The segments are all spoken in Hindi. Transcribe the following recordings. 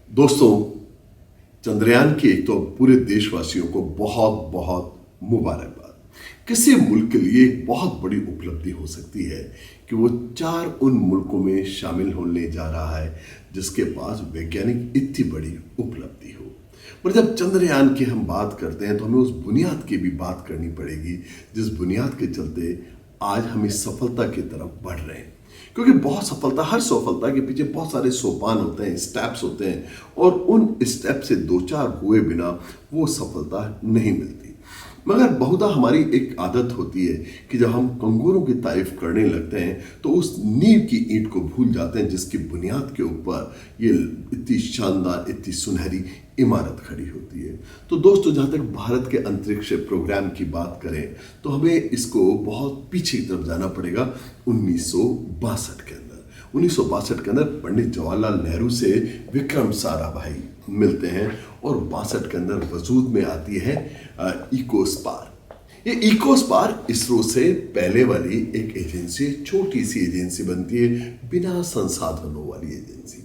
दोस्तों, चंद्रयान की एक तो पूरे देशवासियों को बहुत बहुत मुबारकबाद। किसी मुल्क के लिए एक बहुत बड़ी उपलब्धि हो सकती है कि वो 4 उन मुल्कों में शामिल होने जा रहा है जिसके पास वैज्ञानिक इतनी बड़ी उपलब्धि हो। पर जब चंद्रयान की हम बात करते हैं तो हमें उस बुनियाद की भी बात करनी पड़ेगी जिस बुनियाद के चलते आज हम इस सफलता की तरफ बढ़ रहे हैं। क्योंकि हर सफलता के पीछे बहुत सारे सोपान होते हैं, स्टेप्स होते हैं, और उन स्टेप से 2-4 हुए बिना वो सफलता नहीं मिलती। मगर बहुधा हमारी एक आदत होती है कि जब हम कंगूरों की तारीफ करने लगते हैं तो उस नींव की ईंट को भूल जाते हैं जिसकी बुनियाद के ऊपर ये इतनी शानदार, इतनी सुनहरी इमारत खड़ी होती है। तो दोस्तों, जहाँ तक भारत के अंतरिक्ष प्रोग्राम की बात करें तो हमें इसको बहुत पीछे की तरफ जाना पड़ेगा। 1962 के अंदर 1962 के अंदर पंडित जवाहरलाल नेहरू से विक्रम साराभाई मिलते हैं और 62 के अंदर वजूद में आती है इकोस्पार। ये इकोस्पार इसरो से पहले वाली एक एजेंसी, छोटी सी एजेंसी बनती है, बिना संसाधनों वाली एजेंसी।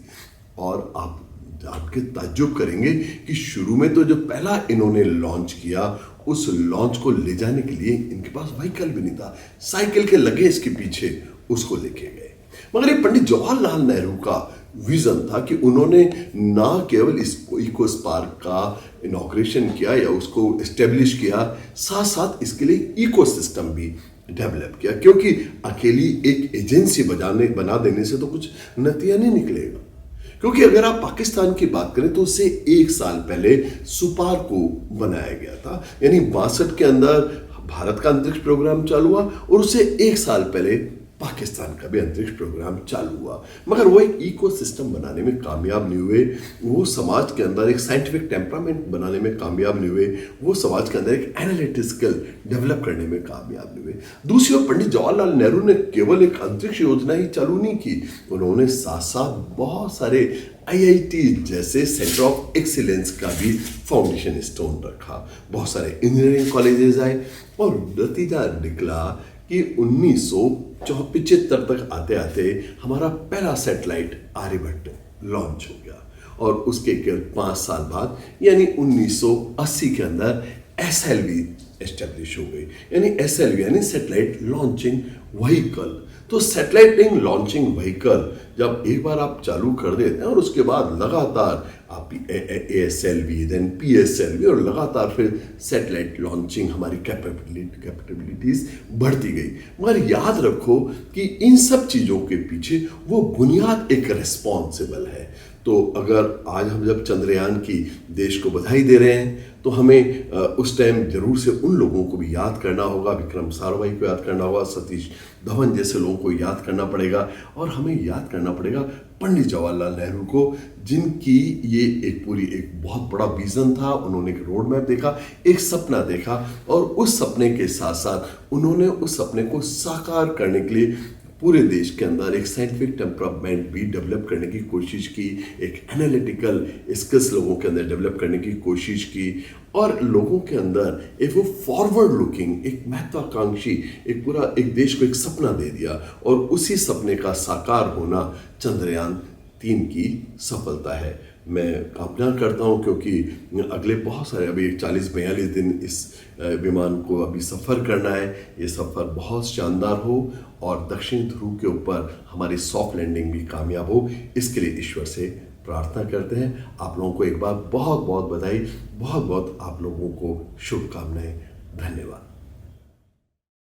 और आप आपके ताज्जुब करेंगे कि शुरू में तो जो पहला इन्होंने लॉन्च किया, उस लॉन्च को ले जाने के लिए इनके पास व्हीकल भी नहीं था। साइकिल के लगे इसके पीछे उसको लेके गए। मगर ये पंडित जवाहरलाल नेहरू का विजन था कि उन्होंने ना केवल इस इकोस्पार का इनॉग्रेशन किया या उसको एस्टेब्लिश किया, साथ साथ इसके लिए इकोसिस्टम भी डेवलप किया। क्योंकि अकेली एक एजेंसी बना देने से तो कुछ नतीजा नहीं निकलेगा। क्योंकि अगर आप पाकिस्तान की बात करें तो उससे 1 साल पहले सुपार को बनाया गया था, यानी 62 के अंदर भारत का अंतरिक्ष प्रोग्राम चालू हुआ और उससे 1 साल पहले पाकिस्तान का भी अंतरिक्ष प्रोग्राम चालू हुआ। मगर वो एक इकोसिस्टम बनाने में कामयाब नहीं हुए, वो समाज के अंदर एक साइंटिफिक टेम्परामेंट बनाने में कामयाब नहीं हुए, वो समाज के अंदर एक एनालिटिकल स्किल डेवलप करने में कामयाब नहीं हुए। दूसरी ओर पंडित जवाहरलाल नेहरू ने केवल एक अंतरिक्ष योजना ही चालू नहीं की, उन्होंने साथ साथ बहुत सारे IIT जैसे सेंटर ऑफ एक्सीलेंस का भी फाउंडेशन स्टोन रखा। बहुत सारे इंजीनियरिंग कॉलेजेस आए और नतीजा निकला कि 1975 तक आते आते हमारा पहला सैटेलाइट आर्यभट्ट लॉन्च हो गया। और उसके केवल 5 साल बाद यानी 1980 के अंदर SLV एस्टेब्लिश हो गई। यानी SLV यानी सैटेलाइट लॉन्चिंग व्हीकल। तो सैटेलाइट लॉन्चिंग व्हीकल जब एक बार आप चालू कर देते हैं और उसके बाद लगातार आप ASLV, देन PSLV और लगातार फिर सैटेलाइट लॉन्चिंग हमारी कैपेबिलिटीज बढ़ती गई। मगर याद रखो कि इन सब चीज़ों के पीछे वो बुनियाद एक रिस्पॉन्सिबल है। तो अगर आज हम जब चंद्रयान की देश को बधाई दे रहे हैं तो हमें उस टाइम जरूर से उन लोगों को भी याद करना होगा, विक्रम साराभाई को याद करना होगा, सतीश धवन जैसे लोगों को याद करना पड़ेगा, और हमें याद करना पड़ेगा पंडित जवाहरलाल नेहरू को, जिनकी ये एक बहुत बड़ा विजन था। उन्होंने एक रोड मैप देखा, एक सपना देखा, और उस सपने के साथ साथ उन्होंने उस सपने को साकार करने के लिए पूरे देश के अंदर एक साइंटिफिक टेम्परामेंट भी डेवलप करने की कोशिश की, एक एनालिटिकल स्किल्स लोगों के अंदर डेवलप करने की कोशिश की, और लोगों के अंदर एक वो फॉरवर्ड लुकिंग, एक महत्वाकांक्षी, एक देश को एक सपना दे दिया। और उसी सपने का साकार होना चंद्रयान 3 की सफलता है। मैं कामना करता हूँ क्योंकि अगले बहुत सारे अभी 40-42 दिन इस विमान को अभी सफ़र करना है। ये सफ़र बहुत शानदार हो और दक्षिण ध्रुव के ऊपर हमारी सॉफ्ट लैंडिंग भी कामयाब हो, इसके लिए ईश्वर से प्रार्थना करते हैं। आप लोगों को एक बार बहुत बहुत बधाई, बहुत बहुत आप लोगों को शुभकामनाएं। धन्यवाद।